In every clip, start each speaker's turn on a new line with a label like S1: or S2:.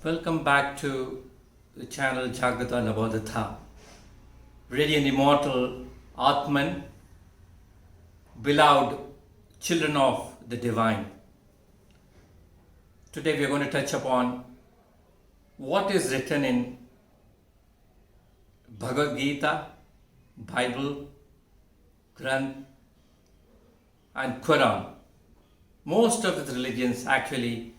S1: Welcome back to the channel Jagrata Navadhatha. Radiant immortal Atman, beloved children of the divine. Today we are going to touch upon what is written in Bhagavad Gita, Bible, Granth, and Quran. Most of the religions actually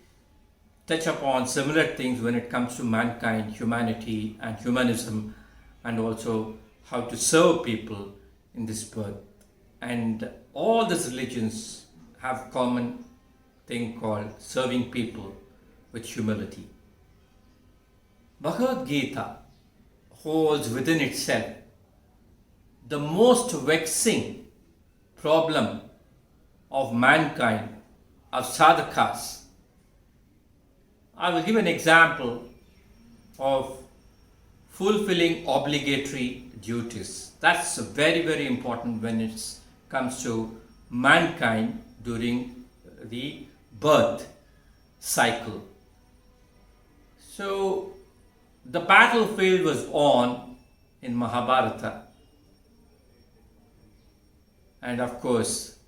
S1: touch upon similar things when it comes to mankind, humanity, and humanism, and also how to serve people in this birth. And all these religions have common thing called serving people with humility. Bhagavad Gita holds within itself the most vexing problem of mankind, of sadhakas. I will give an example of fulfilling obligatory duties. That's very, very important when it comes to mankind during the birth cycle. So, the battlefield was on in Mahabharata. And of course,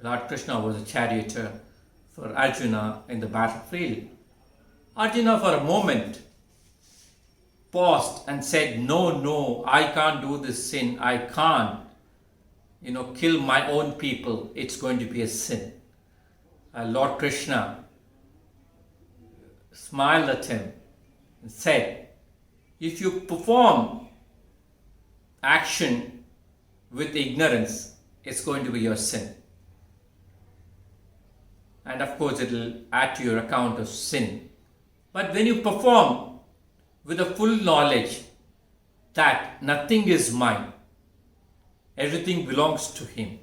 S1: Lord Krishna was a charioteer for Arjuna in the battlefield. Arjuna for a moment paused and said, no, I can't do this sin. I can't, kill my own people. It's going to be a sin. Lord Krishna smiled at him and said, if you perform action with ignorance, it's going to be your sin. And of course, it will add to your account of sin. But when you perform with a full knowledge that nothing is mine, everything belongs to Him,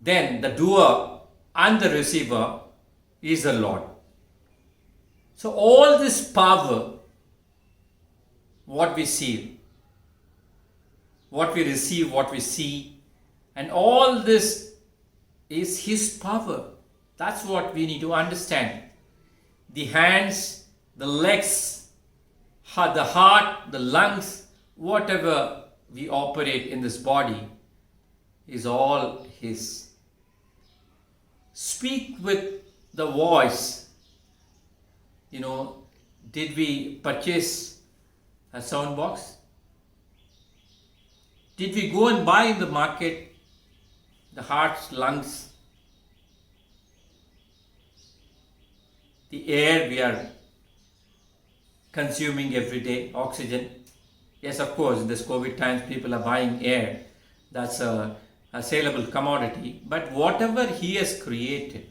S1: then the doer and the receiver is the Lord. So all this power, what we see, what we receive, what we see, and all this is His power. That's what we need to understand. The hands, the legs, the heart, the lungs, whatever we operate in this body is all His. Speak with the voice. Did we purchase a sound box? Did we go and buy in the market the hearts, lungs, the air we are consuming every day, oxygen? Yes, of course, in this COVID times, people are buying air. That's a saleable commodity. But whatever He has created,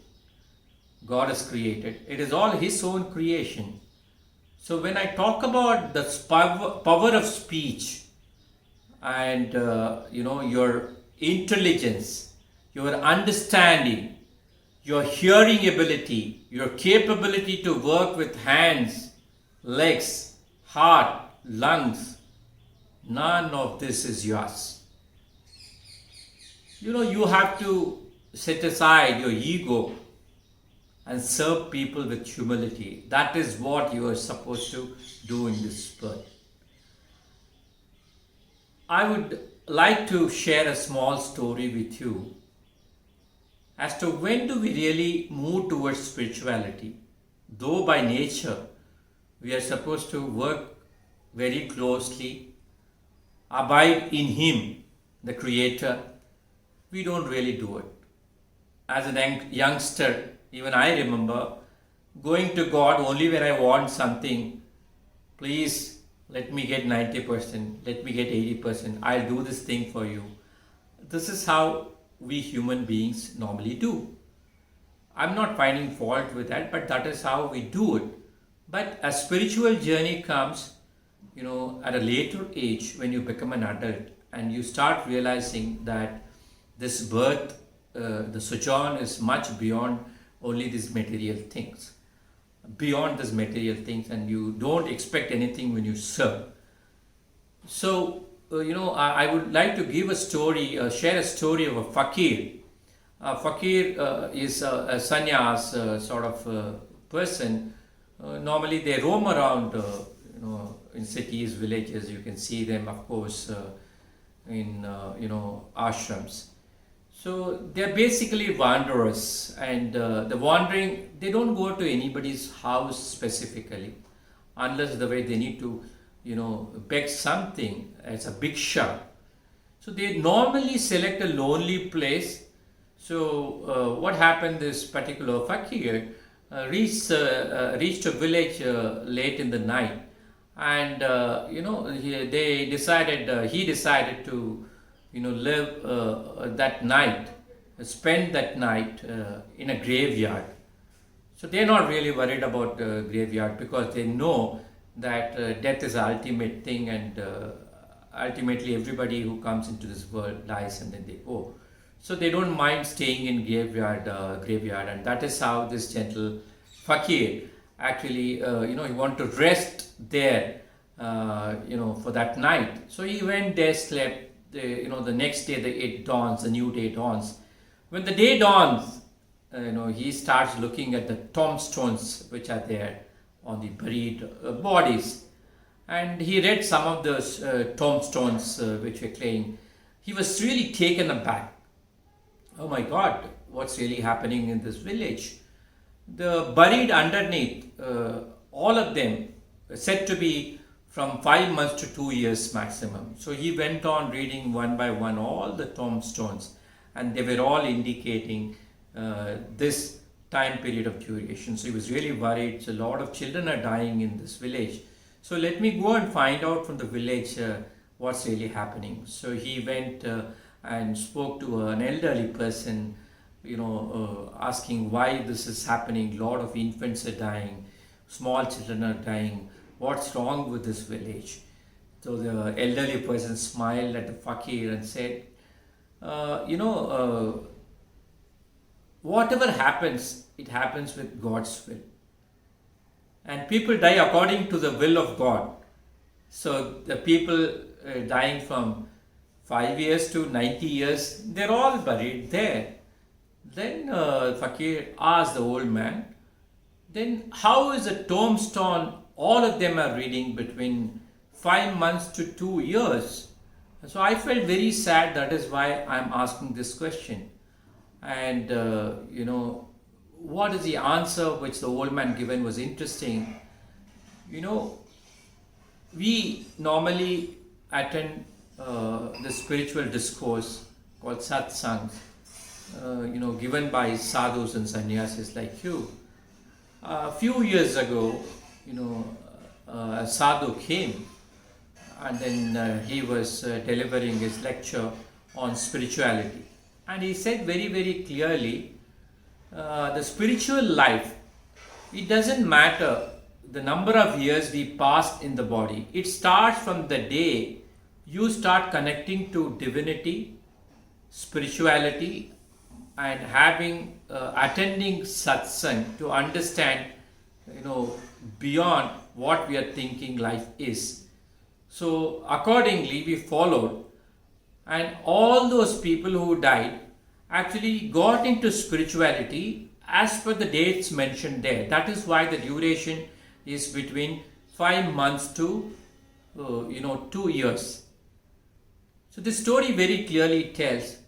S1: God has created, it is all His own creation. So when I talk about the power of speech and, your intelligence, your understanding, your hearing ability, your capability to work with hands, legs, heart, lungs, none of this is yours. You have to set aside your ego and serve people with humility. That is what you are supposed to do in this birth. I would like to share a small story with you as to when do we really move towards spirituality. Though by nature we are supposed to work very closely, abide in Him, the Creator, we don't really do it. As a youngster, even I remember going to God only when I want something. Please let me get 90%, let me get 80%, I'll do this thing for you. This is how we human beings normally do. I'm not finding fault with that, but that is how we do it. But a spiritual journey comes, at a later age when you become an adult and you start realizing that this birth, the sojourn is much beyond only these material things. Beyond these material things, and you don't expect anything when you serve. So, I would like to give a story, share a story of a Fakir. Fakir is a sannyas sort of person Normally they roam around, in cities, villages. You can see them, of course, in ashrams. So they're basically wanderers, and the wandering, they don't go to anybody's house specifically, unless the way they need to, beg something as a bhiksha. So they normally select a lonely place. So what happened? This particular fakir reached a village late in the night, and he decided to live that night, spend that night in a graveyard. So they're not really worried about graveyard, because they know that death is the ultimate thing, and ultimately everybody who comes into this world dies and then they go. So they don't mind staying in graveyard, and that is how this gentle fakir actually, he wanted to rest there, for that night. So he went there, slept. The next day, the new day dawns. When the day dawns, he starts looking at the tombstones which are there on the buried bodies, and he read some of those tombstones which were claiming. He was really taken aback. Oh my God, what's really happening in this village? The buried underneath, all of them said to be from 5 months to 2 years maximum. So he went on reading one by one all the tombstones, and they were all indicating this time period of duration. So he was really worried. So a lot of children are dying in this village. So let me go and find out from the village what's really happening. So he went and spoke to an elderly person, asking why this is happening. A lot of infants are dying, small children are dying. What's wrong with this village? So the elderly person smiled at the fakir and said, whatever happens, it happens with God's will. And people die according to the will of God. So the people dying from 5 years to 90 years, they're all buried there. Then fakir asked the old man, then how is a tombstone, all of them are reading between 5 months to 2 years? So I felt very sad. That is why I'm asking this question. And what is the answer which the old man given was interesting. We normally attend the spiritual discourse called satsang, given by sadhus and sannyasis like you. A few years ago, a sadhu came, and then he was delivering his lecture on spirituality. And he said very, very clearly, the spiritual life, it doesn't matter the number of years we pass in the body. It starts from the day you start connecting to divinity, spirituality, and attending satsang to understand, beyond what we are thinking life is. So accordingly, we followed, and all those people who died actually got into spirituality as per the dates mentioned there. That is why the duration is between 5 months to 2 years. So this story very clearly tells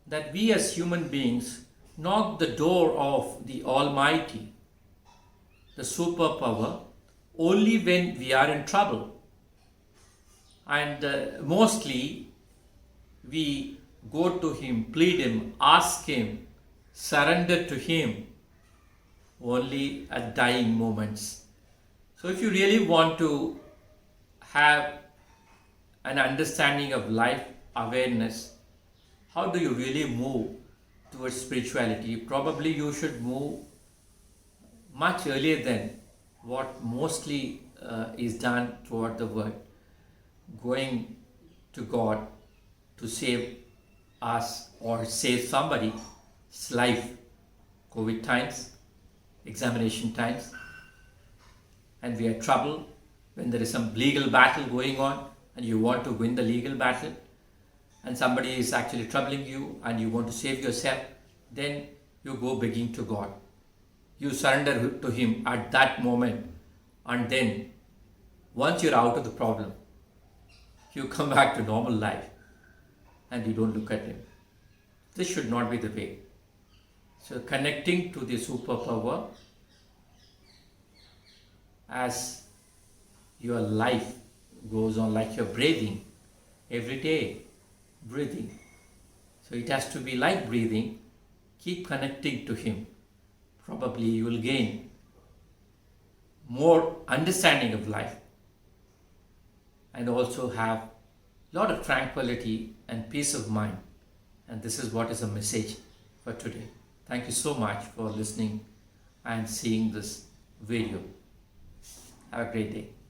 S1: that we as human beings knock the door of the Almighty, the superpower, only when we are in trouble. And mostly we go to Him, plead Him, ask Him, surrender to Him only at dying moments. So if you really want to have an understanding of life awareness, how do you really move towards spirituality? Probably you should move much earlier than what mostly is done throughout the world. Going to God to save us or save somebody's life. COVID times, examination times, and we are troubled when there is some legal battle going on and you want to win the legal battle, and somebody is actually troubling you and you want to save yourself, then you go begging to God. you surrender to Him at that moment, and then once you're out of the problem, you come back to normal life and you don't look at Him. This should not be the way. So, connecting to the superpower as your life goes on, like you're breathing every day, breathing. So, it has to be like breathing. Keep connecting to Him. Probably you will gain more understanding of life and also have a lot of tranquility and peace of mind. And this is what is a message for today. Thank you so much for listening and seeing this video. Have a great day.